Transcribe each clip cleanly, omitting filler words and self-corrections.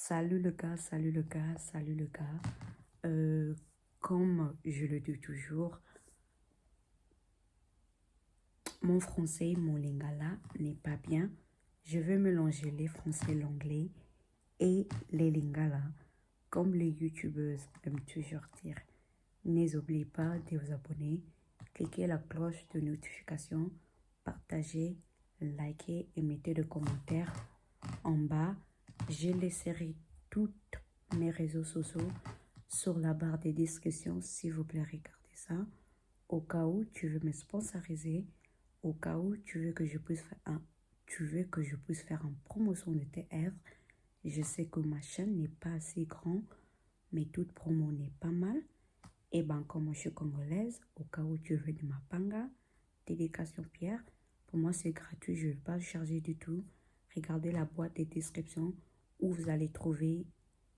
Salut le gars, salut le gars, salut le gars. Comme je le dis toujours, mon français, mon lingala n'est pas bien. Je veux mélanger les français, l'anglais et les lingala, comme les youtubeuses aiment toujours dire. N'oubliez pas de vous abonner, cliquez la cloche de notification, partagez, likez et mettez des commentaires en bas. Je laisserai toutes mes réseaux sociaux sur la barre des descriptions. S'il vous plaît, regardez ça. Au cas où tu veux me sponsoriser, au cas où tu veux que je puisse faire une promotion de tes œuvres. Je sais que ma chaîne n'est pas assez grande, mais toute promo n'est pas mal. Et ben, comme je suis congolaise, au cas où tu veux de ma panga, dédication Pierre, pour moi c'est gratuit, je ne vais pas charger du tout. Regardez la boîte des descriptions où vous allez trouver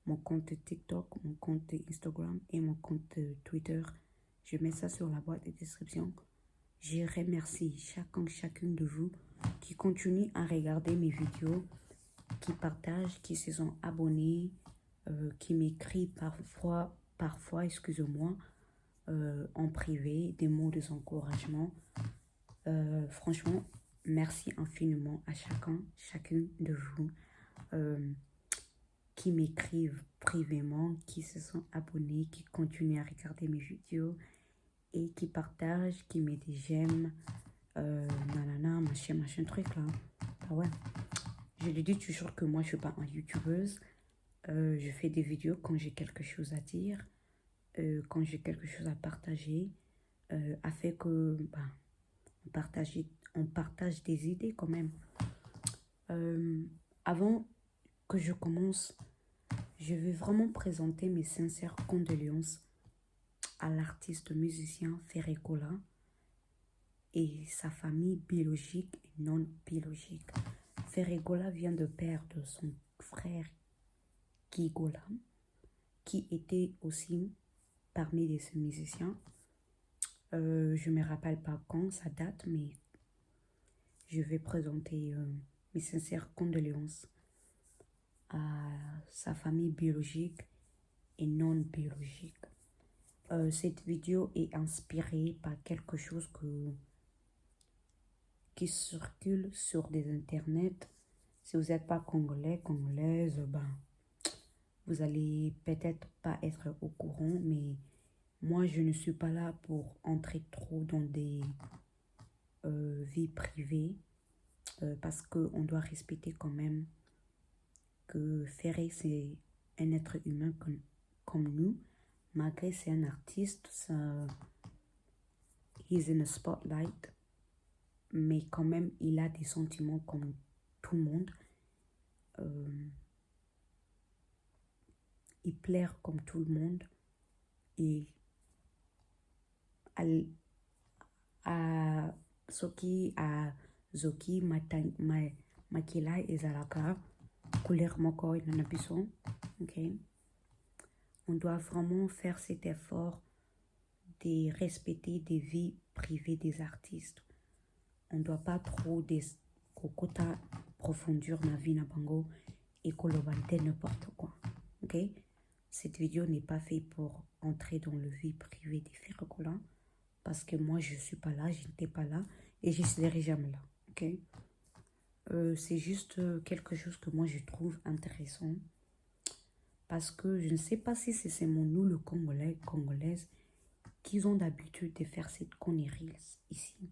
mon compte TikTok, mon compte Instagram et mon compte Twitter. Je mets ça sur la boîte des descriptions. Je remercie chacune de vous qui continue à regarder mes vidéos, qui partagent, qui se sont abonnés, qui m'écrit parfois, excusez-moi, en privé, des mots d'encouragement. Franchement, merci infiniment à chacune de vous qui m'écrivent privément, qui se sont abonnés, qui continuent à regarder mes vidéos et qui partagent, qui mettent des j'aime, nanana, machin truc là. Ah ouais. Je lui dis toujours que moi je suis pas une youtubeuse. Je fais des vidéos quand j'ai quelque chose à dire, quand j'ai quelque chose à partager, afin que on partage des idées quand même. Avant que je commence, je vais vraiment présenter mes sincères condoléances à l'artiste musicien Ferregola et sa famille biologique et non biologique. Ferregola vient de perdre son frère Gigola, qui était aussi parmi ces musiciens. Je ne me rappelle pas quand ça date, mais je vais présenter mes sincères condoléances à sa famille biologique et non biologique. Cette vidéo est inspirée par quelque chose qui circule sur des internets. Si vous n'êtes pas congolais, congolaise, vous allez peut-être pas être au courant, mais moi je ne suis pas là pour entrer trop dans des vies privées, parce qu'on doit respecter quand même que Ferré c'est un être humain comme nous, malgré c'est un artiste, he's in a spotlight, mais quand même il a des sentiments comme tout le monde. Il plaire comme tout le monde et à soki à zoki makila ezalaka couleur moko na biso. Ok, on doit vraiment faire cet effort de respecter des vies privées des artistes. On ne doit pas trop kokota profondeur na vie na bango et kolobante n'importe quoi. Ok, cette vidéo n'est pas faite pour entrer dans le vie privée des Ferregola, parce que moi je suis pas là, je n'étais pas là et je serai jamais là. Ok, c'est juste quelque chose que moi je trouve intéressant, parce que je ne sais pas si c'est nous le Congolais, Congolaises, qui ont d'habitude de faire cette connerie ici.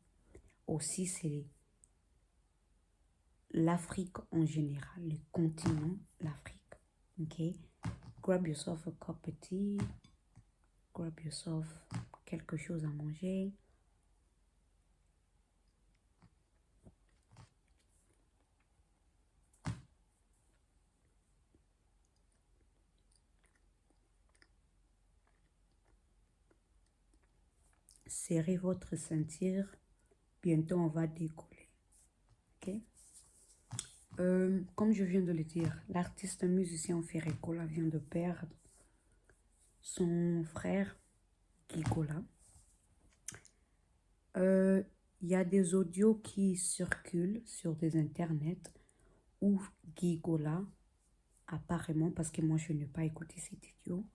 Aussi c'est l'Afrique en général, le continent, l'Afrique. Ok, grab yourself a cup of tea, grab yourself quelque chose à manger. Serrez votre ceinture, bientôt on va décoller. Ok, comme je viens de le dire, l'artiste musicien Ferregola vient de perdre son frère Gigola. Il y a des audios qui circulent sur des internets où Gigola apparemment, parce que moi je n'ai pas écouté cet idiot,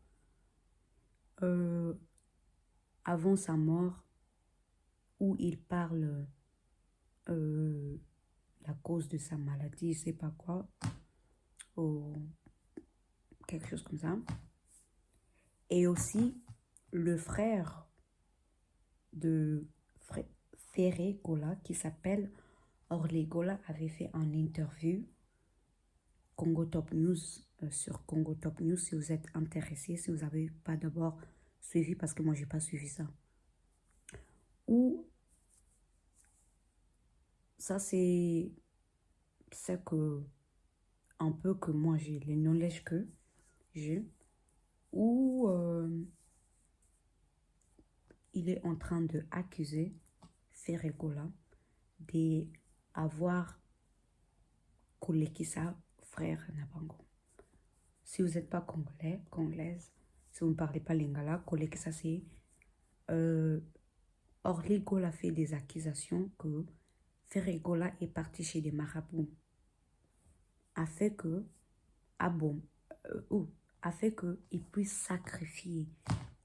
avant sa mort, où il parle la cause de sa maladie, je sais pas quoi, ou quelque chose comme ça. Et aussi, le frère de Ferré Gola, qui s'appelle Orly Gola, avait fait un interview Congo Top News sur Congo Top News. Si vous êtes intéressé, si vous n'avez pas d'abord suivi, parce que moi, j'ai pas suivi ça. Ou ça, c'est que un peu que moi, j'ai les knowledge que j'ai. Où il est en train de accuser Ferregola d'avoir collé sa frère Nabango. Si vous n'êtes pas congolais, congolaise, si vous ne parlez pas lingala, collé ça c'est Orly Gola fait des accusations que Ferregola est parti chez des marabouts afin que afin qu'ils puissent sacrifier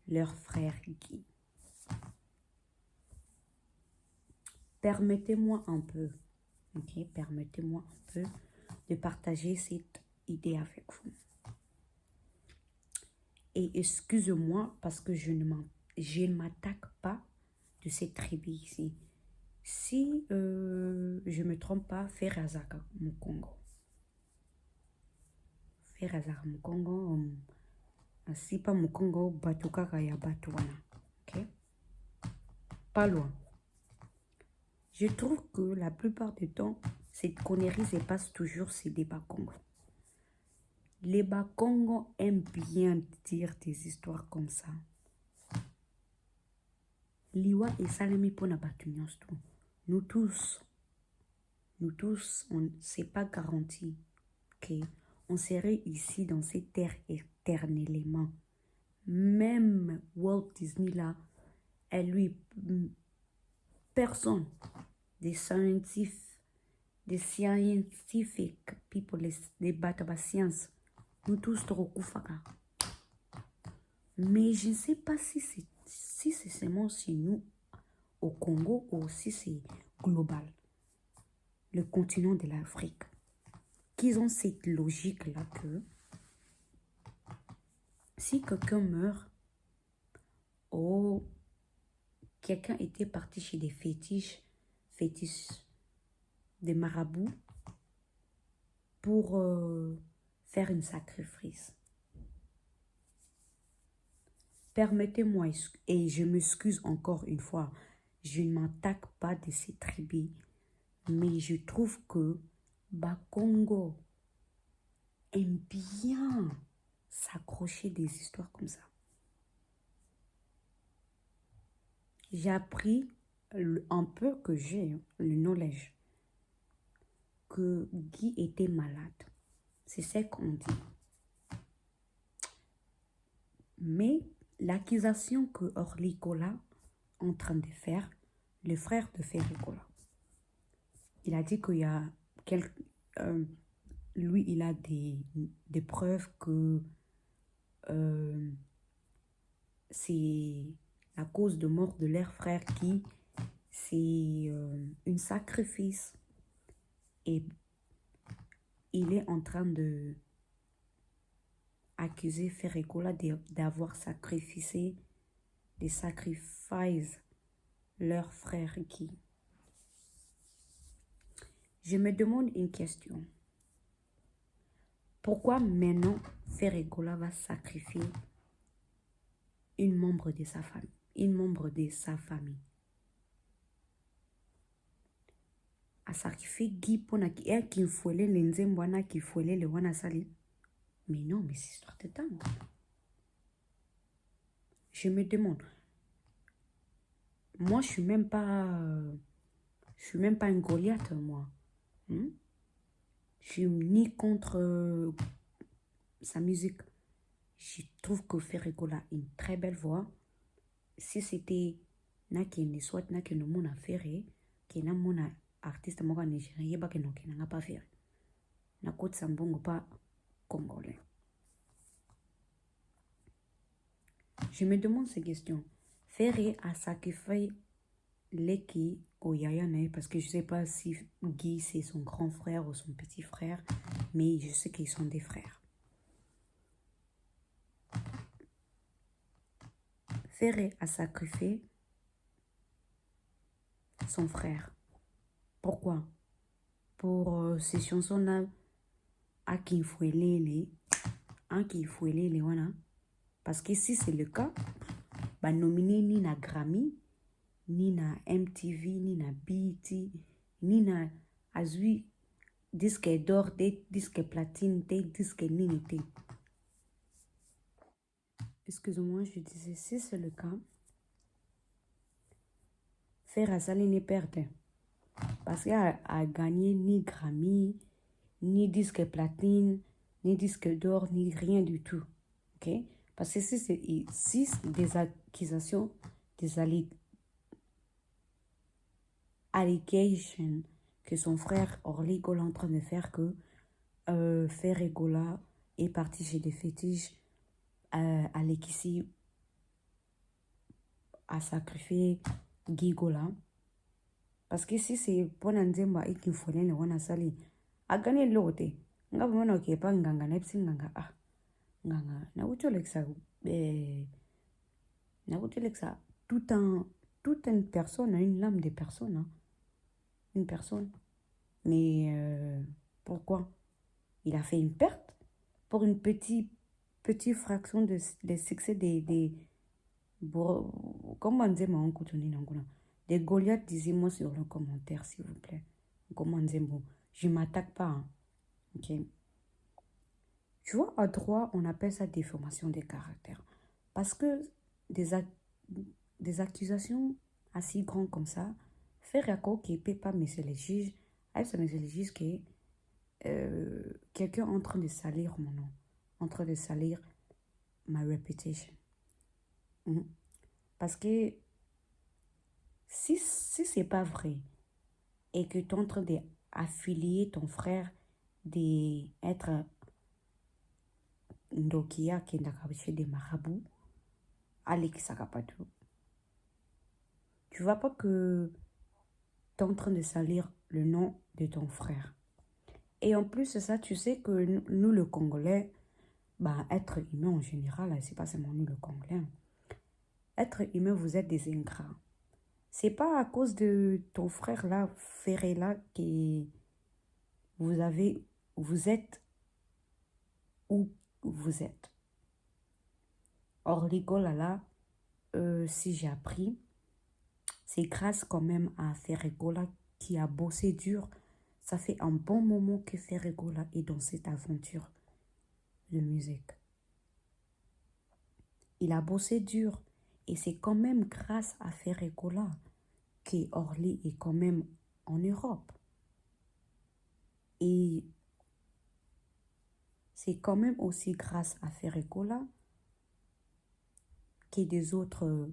leur frère Guy. Permettez-moi un peu, ok, permettez-moi un peu de partager cette idée avec vous. Et excusez-moi parce que je ne m'attaque pas de cette tribu ici. Si je ne me trompe pas, Ferazaka Mukongo. Ferazaka Mukongo, si pas Mukongo, Batuka Kaya Batuana. Ok? Pas loin. Je trouve que la plupart du temps, cette connerie se passe toujours sur des Bakongo. Les Bakongo aiment bien dire des histoires comme ça. Liwa et Salemi pour nous tous, c'est pas garanti qu'on serait ici dans ces terres éternellement. Même Walt Disney là, personne, des scientifiques people, les sciences, nous tous trop. Mais je ne sais pas si c'est seulement chez nous au Congo ou si c'est global, le continent de l'Afrique, qu'ils ont cette logique-là que si quelqu'un meurt, quelqu'un était parti chez des fétiches, des marabouts, pour faire un sacrifice. Permettez-moi, et je m'excuse encore une fois, je ne m'attaque pas de ces tribus, mais je trouve que Bakongo aime bien s'accrocher des histoires comme ça. J'ai appris un peu que j'ai le knowledge que Guy était malade. C'est ce qu'on dit. Mais l'accusation que Orly Gola est en train de faire, le frère de Ferregola, il a dit qu'il y a lui, il a des preuves que c'est la cause de mort de leur frère qui c'est un sacrifice. Et il est en train de accuser Ferregola d'avoir sacrifié leur frère qui. Je me demande une question. Pourquoi maintenant Ferregola va sacrifier une membre de sa famille? A sacrifié Guy pour qu'il faut les nzembwana qu'il faut les wana sali. Mais non, mais c'est histoire de temps. Je me demande. Moi, je suis même pas un Goliath, moi. Je suis ni contre sa musique. Je trouve que Ferregola a une très belle voix. Si c'était soit mona ferré, mona artiste moka nigérien, yeba que non n'a pas fait. Na côte sambongo pas congolais. Je me demande ces questions. Faire à sacrifier Leki au Yayane, parce que je ne sais pas si Guy c'est son grand frère ou son petit frère, mais je sais qu'ils sont des frères. Faire à sacrifier son frère. Pourquoi? Pour ces chansons-là, à qui fouelé les wana. Parce que si c'est le cas, bah nominé ni na Grammy, ni na MTV, ni na BET, ni na Azui, disque d'or, des disques platine, des disques nini. Excusez-moi, je disais, si c'est le cas, faire à Saline perdre. Parce qu'il a gagné ni Grammy, ni disque platine, ni disque d'or, ni rien du tout. Ok? Parce que si c'est des accusations, des allegations que son frère Orly Gola est en train de faire, que Ferré Gola est parti chez des fétiches, Alexis a sacrifié Guy Gola. Parce que si c'est pour Nzemba et qu'il faut aller on a sali, a gagné l'autre. Nga vona qui est pas nganga nepsi nganga ah nganga na utolexa na utolexa toute une personne a une lame de personne hein? Une personne. Mais pourquoi? Il a fait une perte pour une petite fraction de succès des comment on dit mon coutoni nanguna. Des Goliaths, disez-moi sur le commentaire, s'il vous plaît. Comment on dit bon? Je ne m'attaque pas. Hein. Ok. Tu vois, à droit, on appelle ça déformation des caractères. Parce que des accusations assez grandes comme ça, faire à quoi qui ne peut pas monsieur les juges, ça monsieur les juges que quelqu'un est en train de salir mon nom, en train de salir ma réputation. Parce que si ce n'est pas vrai et que tu es en train d'affilier ton frère d'être Ndokia qui est chez des marabouts, Alex Sakapatou, tu ne vois pas que tu es en train de salir le nom de ton frère. Et en plus de ça, tu sais que nous, le Congolais, bah, être humain en général, c'est pas seulement nous, le Congolais. Être humain, vous êtes des ingrats. C'est pas à cause de ton frère là, Ferré là, que vous êtes où vous êtes. Or, l'école là, si j'ai appris, c'est grâce quand même à Ferregola qui a bossé dur. Ça fait un bon moment que Ferregola est dans cette aventure de musique. Il a bossé dur et c'est quand même grâce à Ferregola qu'Orly est quand même en Europe. Et c'est quand même aussi grâce à Ferregola que des autres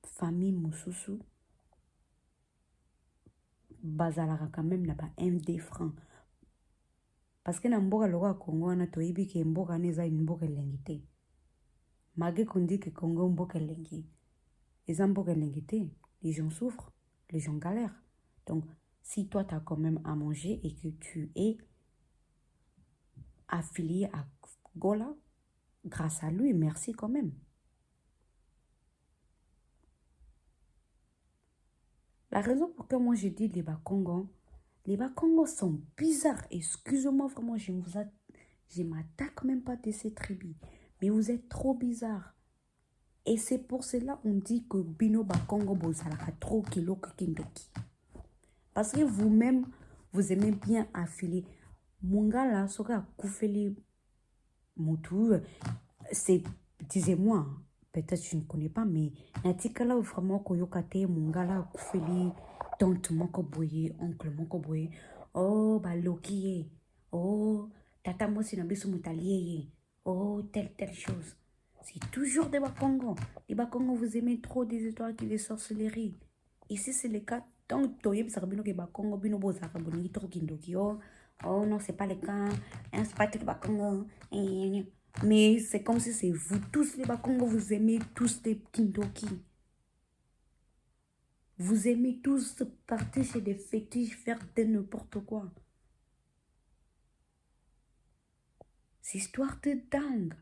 familles Moussousou bazalara quand même n'a pas un des francs. Parce que dans mboka loka Congo wana toyebi ke mboka neza une mboka lengite. Malgré qu'on dit que Congo mboka lengi. Les mboka lengite, les gens souffrent, les gens galèrent. Donc si toi tu as quand même à manger et que tu es affilié à Gola, grâce à lui, merci quand même. La raison pour laquelle moi je dis les Bakongos sont bizarres. Excusez-moi vraiment, je m'attaque même pas de ces tribus. Mais vous êtes trop bizarres. Et c'est pour cela qu'on dit que Bino Bakongo Bozalaka trop kilo kindoki. Parce que vous-même, vous aimez bien affiler. Mungala, soka koufeli moutou, c'est, disez-moi, peut-être je ne connais pas, mais natikala vraiment koyokate mungala koufeli tante moko boye, oncle moko boye, oh baloki, oh tata mosi na biso mutalié, oh telle chose. C'est toujours des Bakongos. Les Bakongos, vous aimez trop des histoires qui des sorcelleries. Ici, c'est le cas. Tant que tu as des Bakongos, bino bozaka boni trop kindoki, oh Oh non, c'est pas le cas. Hein, c'est pas tout le Bakongo. Mais c'est comme si c'est vous tous les Bakongo, vous aimez tous les Kindoki. Vous aimez tous partir chez des fétiches, faire de n'importe quoi. C'est histoire de dingue.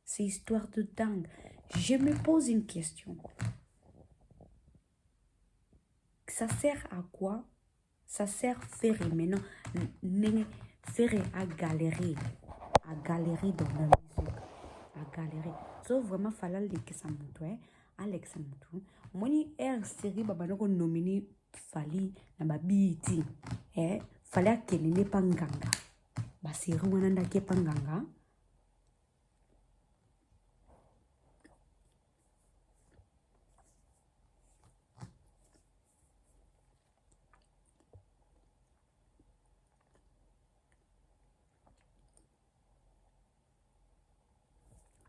C'est histoire de dingue. Je me pose une question. Ça sert à quoi? Ça sert faire maintenant. Faire à galérer. À galérer dans la musique. À galérer. Sauf vraiment, fallait que ça monte. Alex Moutou. Moi, une série, babanoko nominé Fali na babiti. Fallait qu'elle n'ait pas nganga. Ba série wana ndake pas nganga.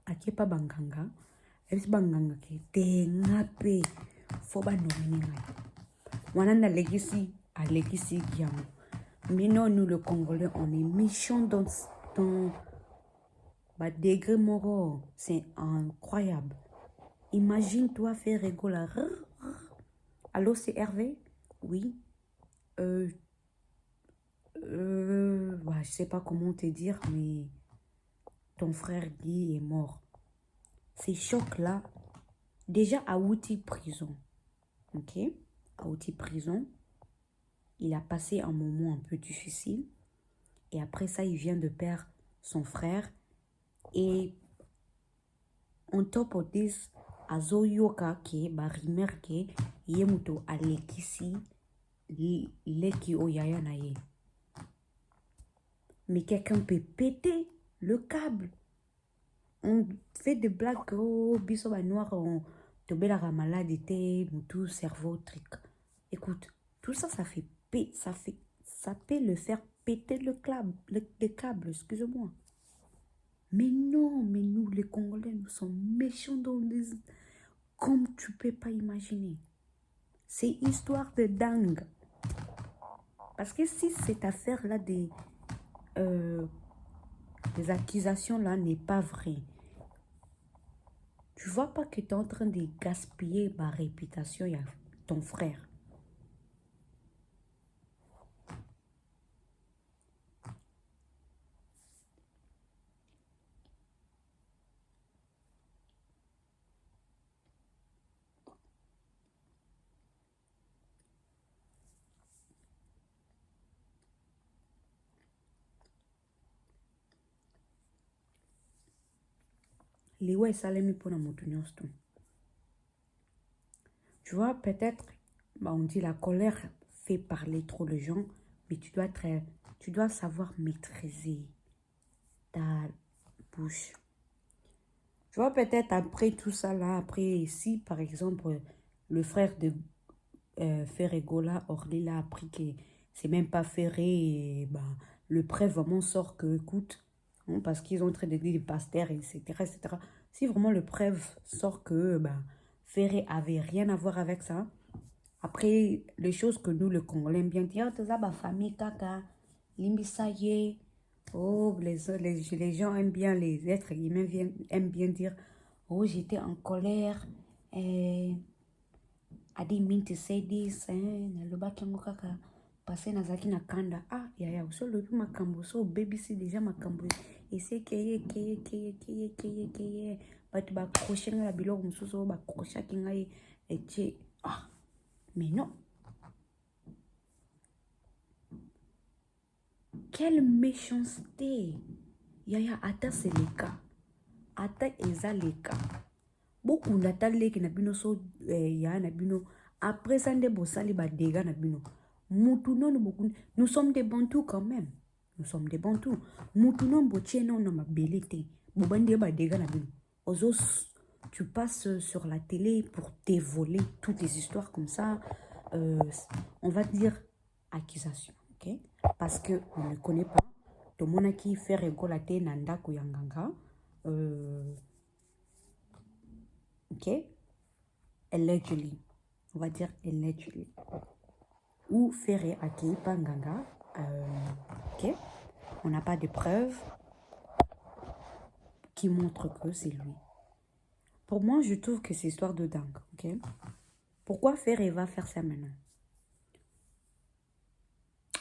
Ake pa banganga. Ebis banganga ke te ngape. Faut ba nominé. Wananda legacy à legacy Guillaume. Mais non, nous le Congolais, on est méchants dans bah, degré moro. C'est incroyable. Imagine-toi faire rigoler. Allô, c'est Hervé? Oui. Bah, je sais pas comment te dire, mais ton frère Guy est mort. Ces chocs-là, déjà à Outi prison. Ok? À Outi prison. Il a passé un moment un peu difficile. Et après ça, il vient de perdre son frère. Et on top of this, azoyoka ke barimer ke yemuto alekisi leki oyaya na ye. Mais quelqu'un peut péter le câble. On fait des blagues, oh, biso ba noir, on tobelara maladité, tout cerveau, truc. Écoute, tout ça, ça peut le faire péter le câble, excuse-moi. Mais non, mais nous, les Congolais, nous sommes méchants dans des... Comme tu peux pas imaginer. C'est histoire de dingue. Parce que si cette affaire-là des accusations-là n'est pas vraie, tu vois pas que tu es en train de gaspiller ma réputation à ton frère. Les ouais, ça l'est pour la montagne. Tu vois, peut-être, bah, on dit la colère fait parler trop les gens, mais tu dois savoir maîtriser ta bouche. Tu vois, peut-être après tout ça là, après si par exemple le frère de Ferregola, Orly l'a appris que c'est même pas Ferré, et, bah, le prêt vraiment sort que, écoute, hein, parce qu'ils ont traité des pasteurs, etc., etc. Si vraiment le preuve sort que bah, Ferré avait rien à voir avec ça, après, les choses que nous, le Congolais, aiment bien dire, oh, ma famille, caca, limbisaye. Oh, les gens aiment bien, les êtres humains aiment bien dire, oh, j'étais en colère. I didn't mean to say this. Nalobaki yango kaka. Parce nazaki na kanda. Ah, yaya, so lobi makambo. So baby si déjà makambo. Et c'est keye. Batu ba crochet nga la biloko mususu ba crochet ki ngai etie. Ah. Mais non. Quelle méchanceté. Yaya, ata c'est le cas. Ata eza le cas. Beaucoup d'atalek na bino so ya na bino. Après ça, nde bosali ba dégâts na bino. Mutu non beaucoup. Nous sommes des bantous quand même. Nous sommes des bantous. Mutu non botie non na ma belité. Bobande ba dégâts na bino. Ozos, tu passes sur la télé pour dévoiler toutes les histoires comme ça. On va dire accusation, ok? Parce que on ne connaît pas. Tout le monde qui fait rigolater nanda kuyanganga. Ok? Allegedly. On va dire allegedly. Ou faire accueillir Panganga. Ok? On n'a pas de preuves qui montrent que c'est lui. Pour moi, je trouve que c'est histoire de dingue. Ok? Pourquoi Ferré va faire ça maintenant?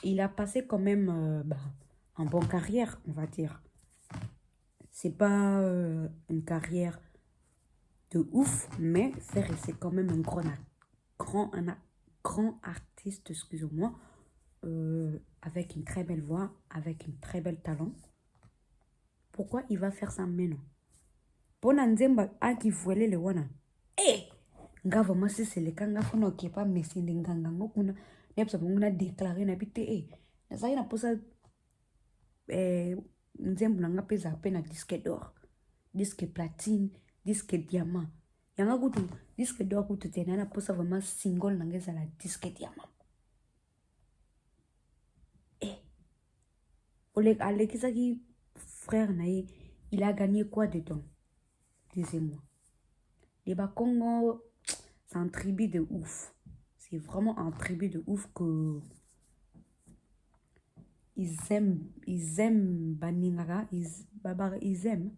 Il a passé quand même une bonne carrière, on va dire. C'est pas une carrière de ouf, mais Ferré, c'est quand même un grand artiste, excusez-moi, avec une très belle voix, avec un très bel talent. Pourquoi il va faire ça maintenant? Pona nzemba aki vuele le wana. Ngava masi c'est le kanga fona okepa mesi nganga ngokuna. Nepsa bonguna déclarer na bité na ça na posa nzembo na nga peza pena disque d'or, disque platine, disque diamant. Yanga kutu disque d'or kutu tena na posa vraiment single na ngeza la disque diamant. Oleg Alekisaki frère nae, il a gagné quoi dedans? Disez-moi. Les Bakongo, c'est un tribu de ouf. C'est vraiment un tribu de ouf que ils aiment Baningaka, ils aiment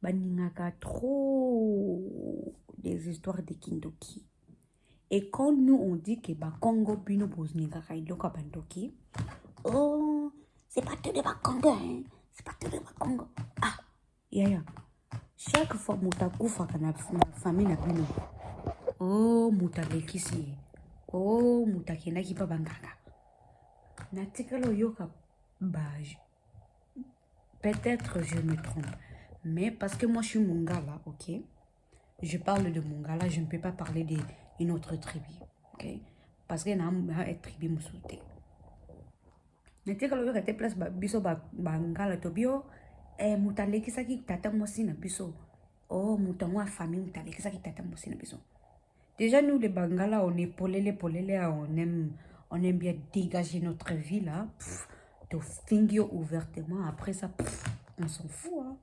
Baningaka trop les histoires de Kindoki. Et quand nous on dit que Bakongo Bino Bozningaka Iloka Bandoki, oh, c'est pas tout de Bakongo, hein? C'est pas tout de Bakongo. Ah, yeah. Chaque fois mutakufa kana famille na bino. Oh, mutalekisi. Oh, mutakendaki pa bangaka. Natikalo yoka bage. Peut-être je me trompe. Mais parce que moi je suis Mongala, ok? Je parle de Mongala, je ne peux pas parler d'une autre tribu, ok? Parce que na une tribu musulte. Natikalo yoka te place biso bangala to bio mutalekisaki tata mosi na biso. Oh, mutamwa famille mutalekisaki tata mosi na biso. Déjà, nous, les Bangala, on est polélé, on aime bien dégager notre vie, là. De fingir ouvertement. Après ça, on s'en fout, hein.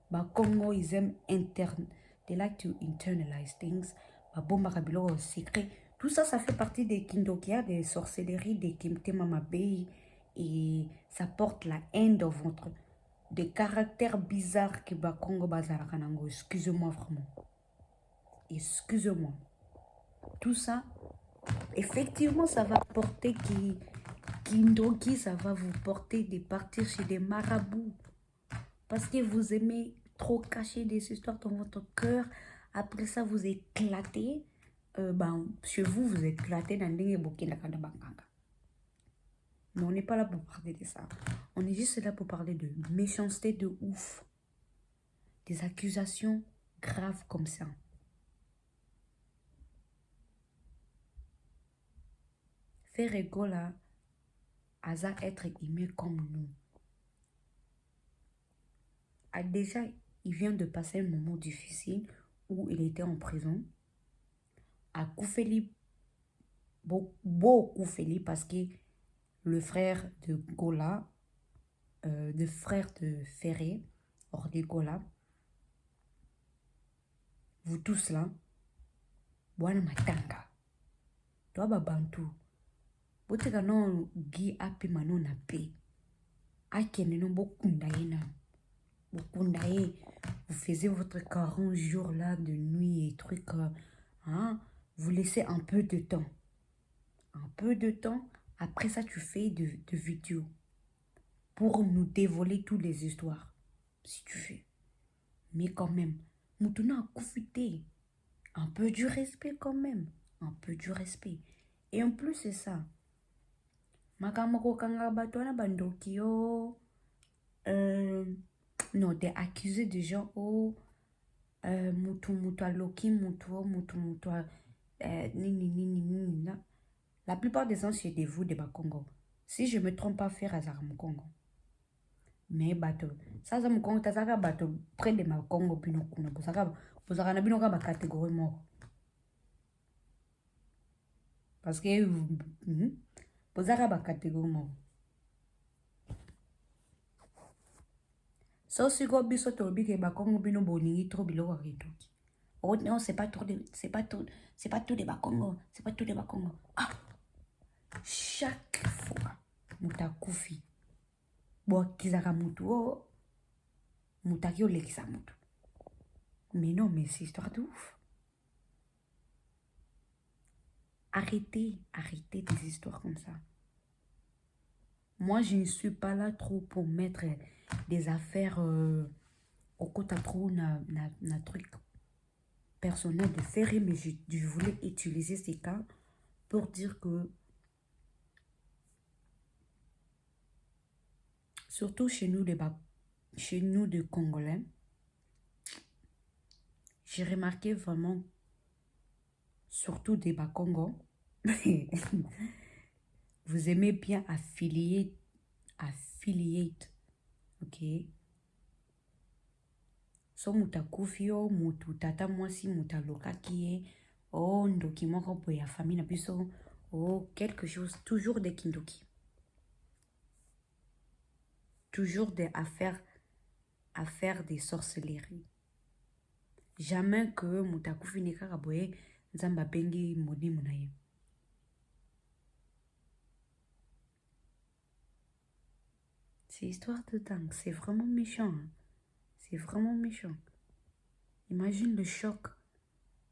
Bah, Congo, ils aiment they like to internalize things. Bah, bon, Marabilo, secret. Tout ça, ça fait partie des Kindokia, des sorcelleries, des Kimte Mamabei. Et ça porte la haine dans votre... Des caractères bizarres que bah, Congo Bazarakanango. Excusez-moi, vraiment. Excusez-moi. Tout ça, effectivement, ça va porter Kindoki, ça va vous porter de partir chez des marabouts. Parce que vous aimez trop cacher des histoires dans votre cœur. Après ça, vous éclatez. Chez vous, vous éclatez dans les bouquins. Mais on n'est pas là pour parler de ça. On est juste là pour parler de méchanceté de ouf. Des accusations graves comme ça. Ferregola a être aimé comme nous. Déjà, il vient de passer un moment difficile où il était en prison. À Koufeli, beaucoup Koufeli, parce que le frère de Gola, le frère de Ferré, hors de Gola, vous tous là, Bwana Matanga, toi Babantu, Botega non Guy api manon na pe, Akene non Bokundaïna. Vous faisiez votre 40 jours là de nuit et trucs. Hein? Vous laissez un peu de temps. Un peu de temps. Après ça, tu fais de vidéos. Pour nous dévoiler toutes les histoires. Si tu veux. Mais quand même. Nous tenons à confiter. Un peu du respect quand même. Un peu du respect. Et en plus, c'est ça. Makamoko kanga batwana bandokio. Non, t'es accusé de gens, oh, loki, nini. La plupart des gens, c'est des vous de Bakongo. Si je me trompe pas, faire Azara Congo. Mais bateau, ça, ça me compte, ça va bateau près de ma Congo, pino kuna, pour ça, vous avez une catégorie mort. Parce que, vous avez une catégorie mort. So si go biso to bi ke Bakongo bino boningi trop bilo wa retoki. Oh non, c'est pas tout des Bakongo, c'est pas tout des Bakongo. Ah. Chaque fois mutakufi. Bon, kizaka mutu, oh, mutaki olekisa mutu. Mais non, mais c'est histoire de ouf. Arrêtez des histoires comme ça. Moi, je ne suis pas là trop pour mettre des affaires au côté trop na truc personnel de faire, mais je voulais utiliser ces cas pour dire que surtout chez nous de Congolais, j'ai remarqué vraiment, surtout des Bas-Congo, vous aimez bien affiliate, ok? So mutakufi o mutu tata mwasi mutaloka kie o ndoki moko po ya famille na biso o quelque chose, toujours des kindoki. Toujours des affaires des sorcelleries. Jamais que mutakufi ne kaka boye nzamba bengi modi munaye. C'est histoire de dingue, c'est vraiment méchant. Hein? C'est vraiment méchant. Imagine le choc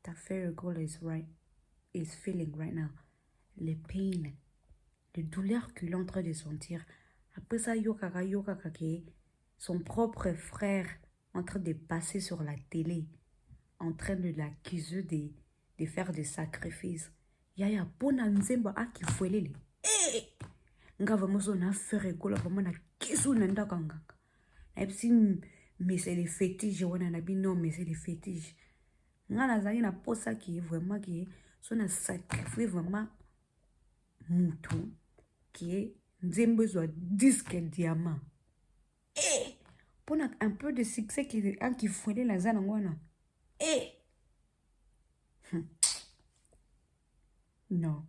ta fair girl is feeling right now. Le pain, le douleur qu'il est en train de sentir. Après ça, yokaka son propre frère en train de passer sur la télé, en train de l'accuser de faire des sacrifices. Yaya, pona nzemba aki fuelele. Eh! Nga vraiment son affaire école vraiment na kisu nanda kanga. Mais c'est les fétiches, non, mais c'est les fétiches. Nga nazali na posa qui est vraiment qui est son a sacrifié vraiment mutu qui est nzembe zo disque diamant. Eh! Pour un peu de succès qui fouillait la zone ngwana. Eh! Non.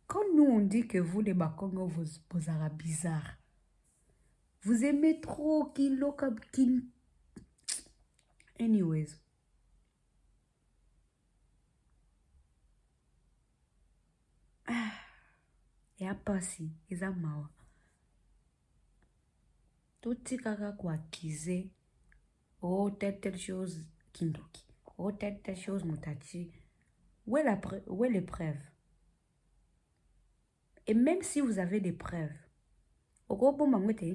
Quand nous on dit que vous les Bakongo vous arabes bizarres, vous aimez trop qu'il anyways. Et après si, ils ont marre. Tout ce kaka kwa accuser, oh telle chose kindoki, oh telle chose mutachi. Où est les preuves? Et même si vous avez des preuves, Orobo mangote.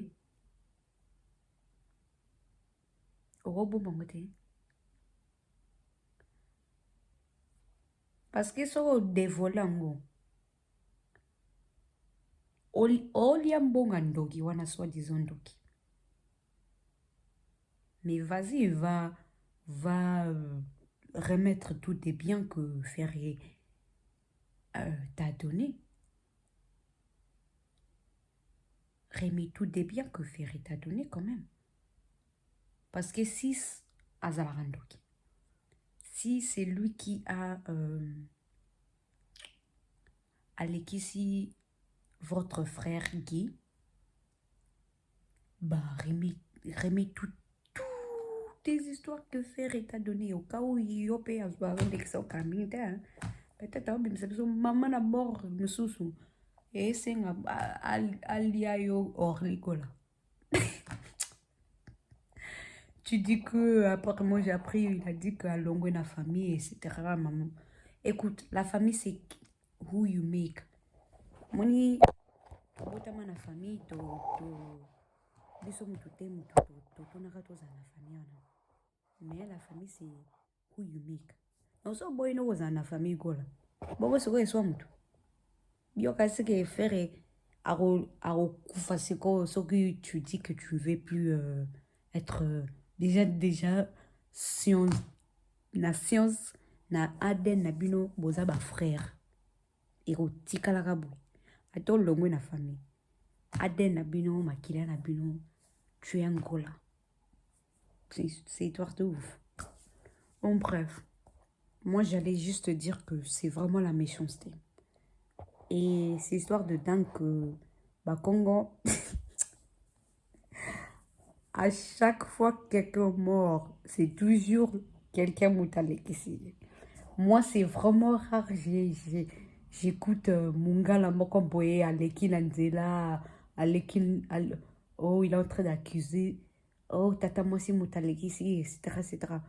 Parce que so dévolango. Oliambonga ndogi wana soi-disant ndogi. Mais vas-y, va remettre tous tes biens que Ferrier t'a donné. Remets tous des biens que Ferrier t'a donné quand même. Parce que si Azalarandoki, si c'est lui qui a Alekisi, votre frère Guy, bah remets toutes tes histoires que Ferrier t'a donné au cas où il y a un camin. Peut-être maman a mort, monsieur. Et c'est un aliayo orlicola. Tu dis que, après moi j'ai appris, il a dit qu'à Longo la famille, etc. Maman. Écoute, la famille c'est who you make. Moni, botama na famille, biso mutute tonaka toza na famille. Mais la famille c'est who you make. Non, so boy no was na famille gola. Bobo soko eswa mutu. Yo kasi que faire aro kufasiko, so que tu dis que tu ne veux plus être déjà science na aden na bino boza ba frère erotika la kabu ato longo na famille aden na bino makila na bino tu es Angola. C'est histoire de ouf. Bon bref, moi j'allais juste dire que c'est vraiment la méchanceté et c'est histoire de dingue que Congo à chaque fois quelqu'un mort, c'est toujours quelqu'un moutalé qui s'y. Moi, c'est vraiment rare. J'écoute Mungala Mokomboye, Aleki Lanzela, oh, il est en train d'accuser. Oh, Tata Mosi Moutaleki, si, etc., etc.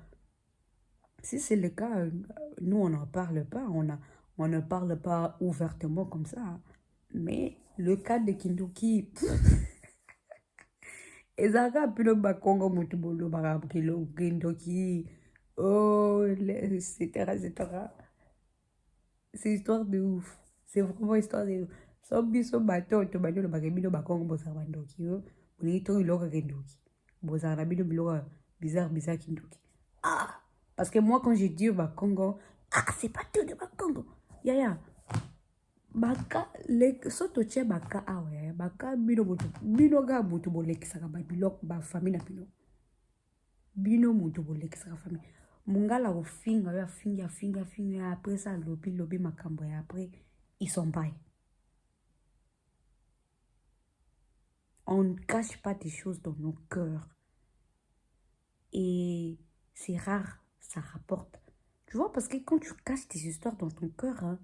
Si c'est le cas, nous, on n'en parle pas. On ne parle pas ouvertement comme ça, hein. Mais le cas de Kindoki, ezaka pilo bakongo mutu bolo bakilo Kindoki, oh, etc., etc. C'est histoire de ouf. C'est vraiment histoire de ouf. So biso bato to bano ba bino bakongo bosa bandoki yo. Oni to iloka kendoki. Bosa na bino biloka bizarre bizarre kindoki. Ah, parce que moi quand j'ai dit bakongo, ah c'est pas tout de bakongo. Ya ya. Baka le soto che baka ah ouais, baka bino mutu. Bino ga mutu bolekisaka ba bilok ba famille na bino. Bino mutu bolekisaka famille. Mungala ofinga ya finga après ça lobi makambo ya après ils sont bails. On ne cache pas des choses dans nos cœurs et c'est rare, ça rapporte. Tu vois, parce que quand tu caches tes histoires dans ton cœur, hein,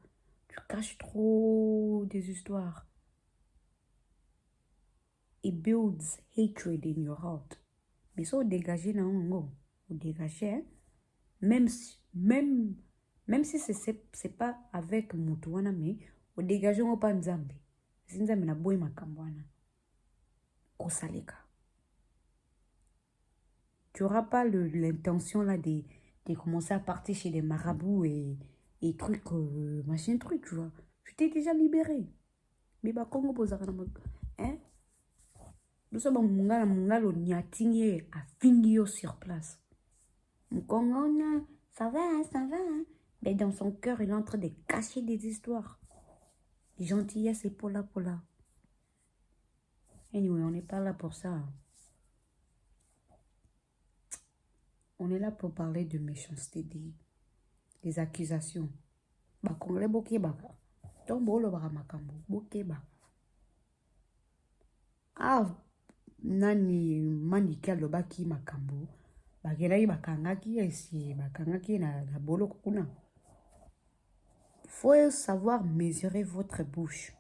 tu caches trop des histoires. It builds hatred in your heart. Mais ça, au dégager, non, au dégager, hein, même si c'est pas avec Moutouana, mais au dégager, on pas Nzambe. Nzambe na boy makambwana. Kosaleka. Tu n'auras pas l'intention là de commencer à partir chez des marabouts et trucs, machin truc, tu vois. Tu t'es déjà libéré. Mais bah, Congo Bozarana, hein? Nous sommes en Mungalo Niatingé à Fingio sur place. Mkongo, ça va, hein, ça va, hein? Mais dans son cœur, il est en train de cacher des histoires. Gentillesse et pola. Anyway, on n'est pas là pour ça. On est là pour parler de méchanceté, des accusations. Bah, Congolais, bokeba. Tombo lo makambo, bokeba. Ah, nani manika lo baki makambo. Bagelai bakangaki esi bakangaki na bolo kuna. Faut savoir mesurer votre bouche.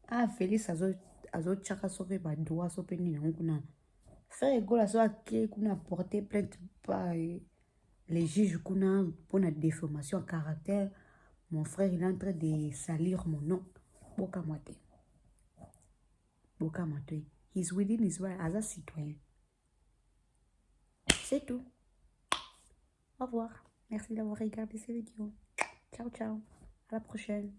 Ah, Félix azo chaka sope ba doa sope ni kuna. Frère Gola so ake kuna porter plainte par les juges kuna pour la déformation à caractère. Mon frère il est en train de salir mon nom. Boka moite. He's within his right as a citoyen. C'est tout. Au revoir. Merci d'avoir regardé cette vidéo. Ciao, ciao. À la prochaine.